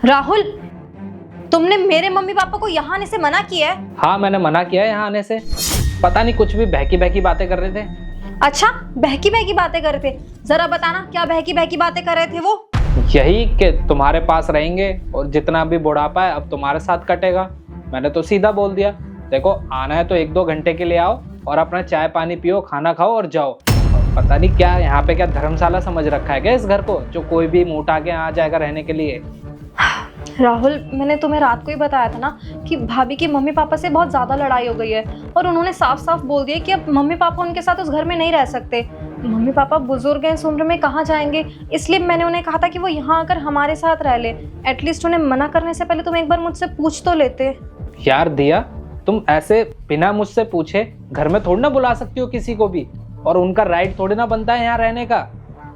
राहुल, तुमने मेरे mummy papa को यहाँ आने से मना किया है? हाँ, मैंने मना किया है यहाँ आने से। पता नहीं कुछ भी बहकी बहकी बातें कर रहे थे। अच्छा, बहकी बहकी बातें कर रहे थे? जरा बताना क्या बहकी बहकी बातें कर रहे थे वो? यही कि तुम्हारे पास रहेंगे और जितना भी बुढ़ापा है अब तुम्हारे साथ कटेगा। मैंने तो सीधा बोल दिया, देखो आना है तो 1-2 घंटे के लिए आओ और अपना चाय पानी पियो, खाना खाओ और जाओ। पता नहीं क्या यहाँ पे क्या धर्मशाला समझ रखा है क्या इस घर को, जो कोई भी मुंह उठा के आ जाएगा रहने के लिए। राहुल, मैंने तुम्हें रात को ही बताया था ना कि भाभी की मम्मी पापा से बहुत ज़्यादा लड़ाई हो गई है और उन्होंने साफ साफ बोल दिया कि अब मम्मी पापा उनके साथ उस घर में नहीं रह सकते। मम्मी पापा बुजुर्ग हैं, इस उम्र में कहाँ जाएंगे, इसलिए मैंने उन्हें कहा था कि वो यहाँ आकर हमारे साथ रह ले। एटलीस्ट उन्हें मना करने से पहले तुम एक बार मुझसे पूछ तो लेते। यार दिया, तुम ऐसे बिना मुझसे पूछे घर में थोड़ी ना बुला सकती हो किसी को भी, और उनका राइट थोड़ी ना बनता है यहाँ रहने का।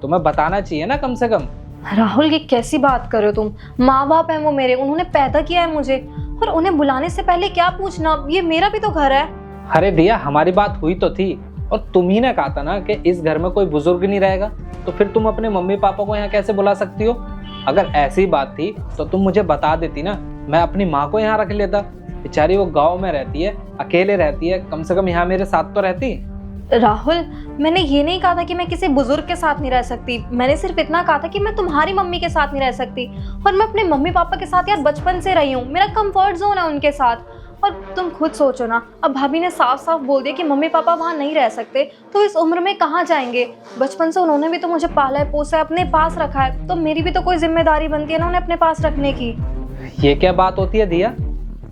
तुम्हें बताना चाहिए ना कम से कम। राहुल, ये कैसी बात कर रहे हो तुम? माँ बाप हैं वो मेरे, उन्होंने पैदा किया है मुझे, और उन्हें बुलाने से पहले क्या पूछना? ये मेरा भी तो घर है। अरे दिया, हमारी बात हुई तो थी और तुम ही ने कहा था ना कि इस घर में कोई बुजुर्ग नहीं रहेगा, तो फिर तुम अपने मम्मी पापा को यहाँ कैसे बुला सकती हो? अगर ऐसी बात थी तो तुम मुझे बता देती ना, मैं अपनी माँ को यहाँ रख लेता। बेचारी वो गाँव में रहती है, अकेले रहती है, कम से कम यहाँ मेरे साथ तो रहती। राहुल, मैंने ये नहीं कहा था कि मैं किसी बुजुर्ग के साथ नहीं रह सकती। मैंने सिर्फ इतना कहा था कि मैं तुम्हारी मम्मी के साथ नहीं रह सकती, और मैं अपने मम्मी पापा के साथ यार बचपन से रही हूँ, मेरा कंफर्ट जोन है उनके साथ। और तुम खुद सोचो ना, अब भाभी ने साफ साफ बोल दिया कि मम्मी पापा वहाँ नहीं रह सकते, तो इस उम्र में कहाँ जाएंगे? बचपन से उन्होंने भी तो मुझे पाला है, पोसा है, अपने पास रखा है, तो मेरी भी तो कोई जिम्मेदारी बनती है ना उन्हें अपने पास रखने की। ये क्या बात होती है दिया?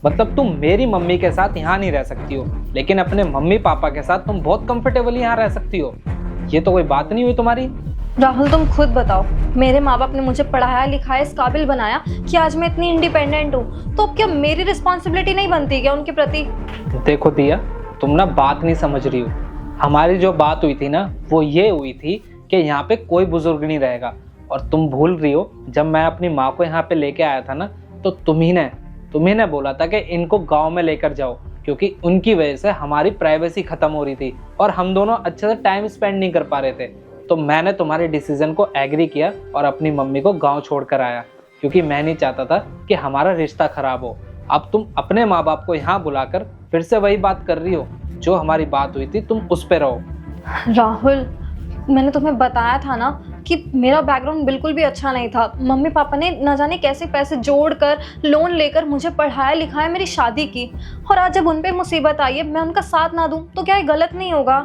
मतलब तुम मेरी मम्मी के साथ यहाँ नहीं रह सकती हो, लेकिन अपने मम्मी पापा के साथ तुम बहुत कंफर्टेबली यहाँ रह सकती हो। ये तो कोई बात नहीं हुई तुम्हारी। राहुल, तुम खुद बताओ, मेरे माँ बाप ने मुझे पढ़ाया लिखाया, इस काबिल बनाया कि आज मैं इतनी इंडिपेंडेंट हूँ, तो अब क्या मेरी रिस्पॉन्सिबिलिटी नहीं बनती क्या उनके प्रति? देखो दिया, तुम ना बात नहीं समझ रही हो। हमारी जो बात हुई थी ना, वो ये हुई थी कि यहाँ पे कोई बुजुर्ग नहीं रहेगा, और तुम भूल रही हो जब मैं अपनी माँ को यहाँ पे लेके आया था ना, तो तुम्ही ने बोला था कि इनको गांव में लेकर जाओ, क्योंकि उनकी वजह से हमारी प्राइवेसी खत्म हो रही थी और हम दोनों अच्छे से टाइम स्पेंड नहीं कर पा रहे थे। तो मैंने तुम्हारे डिसीजन को एग्री किया और अपनी मम्मी को गांव छोड़कर आया, क्योंकि मैं नहीं चाहता था कि हमारा रिश्ता खराब हो। अब तुम अपने माँ बाप को यहाँ बुलाकर फिर से वही बात कर रही हो। जो हमारी बात हुई थी तुम उस पर रहो। राहुल, मैंने तुम्हें बताया था ना कि मेरा बैकग्राउंड बिल्कुल भी अच्छा नहीं था। मम्मी पापा ने न जाने कैसे पैसे जोड़कर लोन लेकर मुझे पढ़ाया लिखाया, मेरी शादी की, और आज जब उन पे मुसीबत आई है मैं उनका साथ ना दूं तो क्या ये गलत नहीं होगा?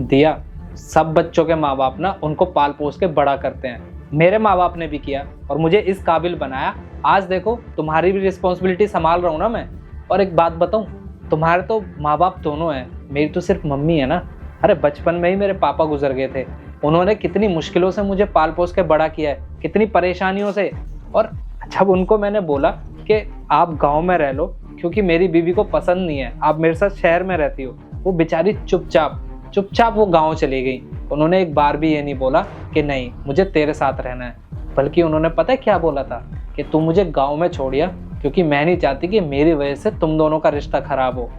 दिया, सब बच्चों के माँ बाप ना उनको पाल पोस के बड़ा करते हैं। मेरे माँ बाप ने भी किया और मुझे इस काबिल बनाया। आज देखो तुम्हारी भी रिस्पॉन्सिबिलिटी संभाल रहा हूँ ना मैं। और एक बात बताऊँ, तुम्हारे तो माँ बाप दोनों हैं, मेरी तो सिर्फ मम्मी है ना। अरे बचपन में ही मेरे पापा गुजर गए थे, उन्होंने कितनी मुश्किलों से मुझे पाल पोस के बड़ा किया है, कितनी परेशानियों से। और जब उनको मैंने बोला कि आप गांव में रह लो क्योंकि मेरी बीवी को पसंद नहीं है आप मेरे साथ शहर में रहती हो, वो बेचारी चुपचाप वो गांव चली गई। उन्होंने एक बार भी ये नहीं बोला कि नहीं मुझे तेरे साथ रहना है, बल्कि उन्होंने पता है क्या बोला था कि तू मुझे गाँव में छोड़िया, क्योंकि मैं नहीं चाहती कि मेरी वजह से तुम दोनों का रिश्ता खराब हो।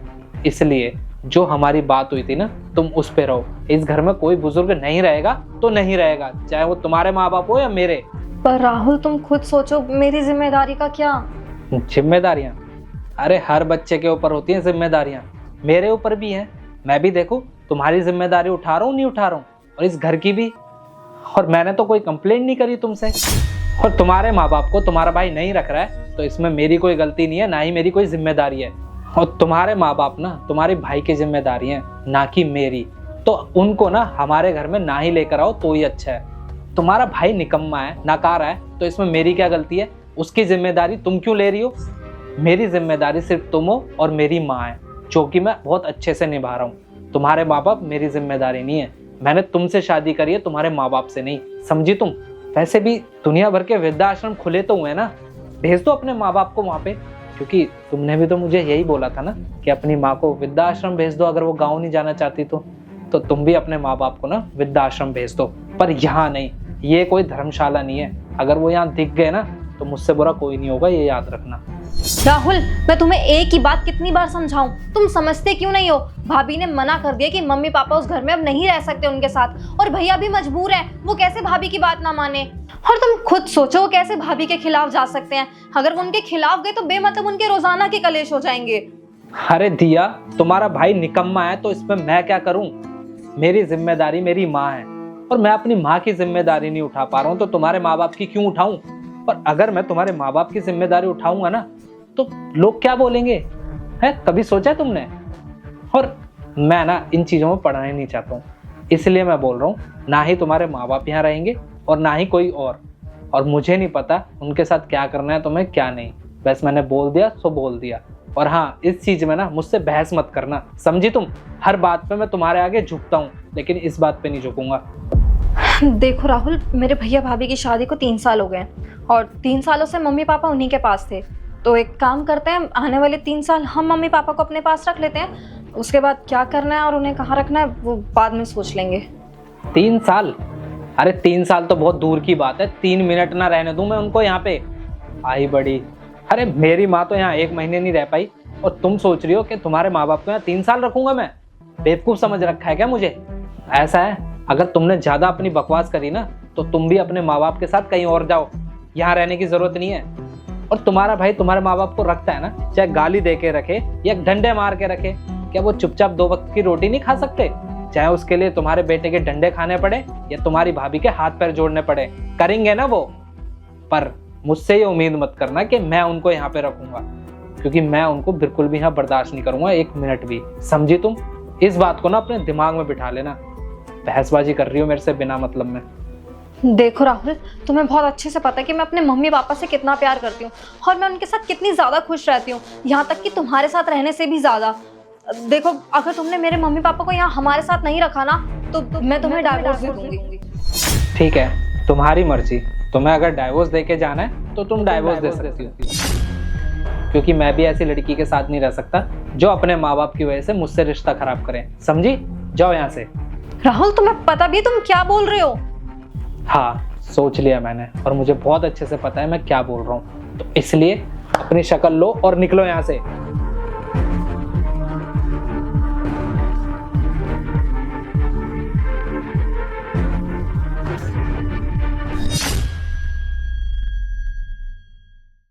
इसलिए जो हमारी बात हुई थी ना, तुम उस पे रहो। इस घर में कोई बुजुर्ग नहीं रहेगा तो नहीं रहेगा, चाहे वो तुम्हारे माँ बाप हो या मेरे। पर राहुल, तुम खुद सोचो, मेरी जिम्मेदारी का क्या? जिम्मेदारियां? अरे हर बच्चे के ऊपर होती हैं जिम्मेदारियां, मेरे ऊपर भी हैं। मैं भी देखो तुम्हारी जिम्मेदारी उठा रहा हूँ नहीं उठा रहा हूँ, और इस घर की भी। और मैंने तो कोई कंप्लेंट नहीं करी तुमसे। और तुम्हारे माँ बाप को तुम्हारा भाई नहीं रख रहा है तो इसमें मेरी कोई गलती नहीं है, ना ही मेरी कोई जिम्मेदारी है। और तुम्हारे माँ बाप ना तुम्हारे भाई की जिम्मेदारी है, ना कि मेरी। तो उनको ना हमारे घर में ना ही लेकर आओ तो ही अच्छा है। तुम्हारा भाई निकम्मा है, नाकारा है, तो इसमें मेरी क्या गलती है? उसकी जिम्मेदारी तुम क्यों ले रही हो? मेरी जिम्मेदारी सिर्फ तुम हो और मेरी माँ है, जो कि मैं बहुत अच्छे से निभा रहा हूँ। तुम्हारे माँ बाप मेरी जिम्मेदारी नहीं है। मैंने तुमसे शादी करी है, तुम्हारे माँ बाप से नहीं, समझी तुम? वैसे भी दुनिया भर के वृद्धाश्रम खुले तो हुए ना, भेज दो अपने माँ बाप को वहाँ पे, क्योंकि तुमने भी तो मुझे यही बोला था ना कि अपनी माँ को वृद्धाश्रम भेज दो अगर वो गाँव नहीं जाना चाहती तो तुम भी अपने माँ बाप को ना वृद्धाश्रम भेज दो, पर यहाँ नहीं। ये कोई धर्मशाला नहीं है, अगर वो यहाँ दिख गए ना तो मुझसे बुरा कोई नहीं होगा, ये याद रखना। राहुल, मैं तुम्हें एक ही बात कितनी बार समझाऊं, तुम समझते क्यों नहीं हो? भाभी ने मना कर दिया कि मम्मी पापा उस घर में अब नहीं रह सकते उनके साथ, और भैया भी मजबूर है, वो कैसे भाभी की बात ना माने। और तुम खुद सोचो वो कैसे भाभी के खिलाफ जा सकते हैं। अगर वो उनके खिलाफ गए तो बेमतलब उनके रोजाना के कलेश हो जाएंगे। अरे दिया, तुम्हारा भाई निकम्मा है तो इसमें मैं क्या करूं? मेरी जिम्मेदारी मेरी माँ है, और मैं अपनी माँ की जिम्मेदारी नहीं उठा पा रहा हूँ तो तुम्हारे माँ बाप की क्यों उठाऊं? और अगर मैं तुम्हारे माँ बाप की जिम्मेदारी उठाऊंगा ना तो लोग क्या बोलेंगे, है? कभी सोचा तुमने? और मैं ना इन चीजों में पढ़ना ही नहीं चाहता हूँ, इसलिए मैं बोल रहा हूँ ना ही तुम्हारे माँ बाप यहाँ रहेंगे और ना ही कोई और मुझे नहीं पता उनके साथ क्या करना है तुम्हें क्या नहीं। बस मैंने बोल दिया सो बोल दिया। और हाँ, इस चीज में ना मुझसे बहस मत करना, समझी तुम? हर बात पे मैं तुम्हारे आगे झुकता हूँ, लेकिन इस बात पे नहीं झुकूंगा। देखो राहुल, मेरे भैया भाभी की शादी को 3 साल हो गए और 3 सालों से मम्मी पापा उन्हीं के पास थे। तो एक काम करते हैं, आने वाले 3 साल हम मम्मी पापा को अपने पास रख लेते हैं, उसके बाद क्या करना है और उन्हें कहाँ रखना है वो बाद में सोच लेंगे। 3 साल? अरे 3 साल तो बहुत दूर की बात है, 3 मिनट ना रहने दूं मैं उनको यहाँ पे? आई बड़ी। अरे मेरी माँ तो यहाँ 1 महीने नहीं रह पाई और तुम सोच रही हो कि तुम्हारे माँ बाप को यहाँ 3 साल रखूंगा मैं? बेवकूफ समझ रखा है क्या मुझे? ऐसा है, अगर तुमने ज्यादा अपनी बकवास करी ना तो तुम भी अपने माँ बाप के साथ कहीं और जाओ, यहाँ रहने की जरूरत नहीं है। और तुम्हारा भाई तुम्हारे माँ बाप को रखता है ना, चाहे गाली दे के रखे या डंडे मार के रखे, क्या वो चुपचाप 2 वक्त की रोटी नहीं खा सकते? चाहे उसके लिए तुम्हारे बेटे के डंडे खाने पड़े या तुम्हारी भाभी के हाथ पैर जोड़ने पड़े, करेंगे ना वो। पर मुझसे ये उम्मीद मत करना कि मैं उनको यहाँ पे रखूंगा, क्योंकि मैं उनको बिल्कुल भी यहाँ बर्दाश्त नहीं करूंगा 1 मिनट भी, समझी तुम? इस बात को ना अपने दिमाग में बिठा लेना। बहसबाजी कर रही हो मेरे से बिना मतलब में। देखो राहुल, तुम्हें बहुत अच्छे से पता है कि मैं अपने मम्मी पापा से कितना प्यार करती हूँ और मैं उनके साथ कितनी ज़्यादा खुश रहती हूँ, यहाँ तक कि तुम्हारे साथ रहने से भी ज़्यादा। देखो, अगर तुमने मेरे मम्मी पापा को यहाँ हमारे साथ नहीं रखा ना तो मैं तुम्हें डाइवोर्स दे दूंगी। ठीक है, तुम्हारी मर्जी। तुम्हें अगर डाइवोर्स दे के जाना है तो तुम डाइवोर्स दे सकती हो, क्योंकि मैं भी ऐसी लड़की के साथ नहीं रह सकता जो अपने माँ बाप की वजह से मुझसे रिश्ता खराब करे, समझी? जाओ यहाँ से। राहुल, तुम्हें पता भी तुम क्या बोल रहे हो? हाँ, सोच लिया मैंने, और मुझे बहुत अच्छे से पता है मैं क्या बोल रहा हूँ, तो इसलिए अपनी शक्ल लो और निकलो यहाँ से।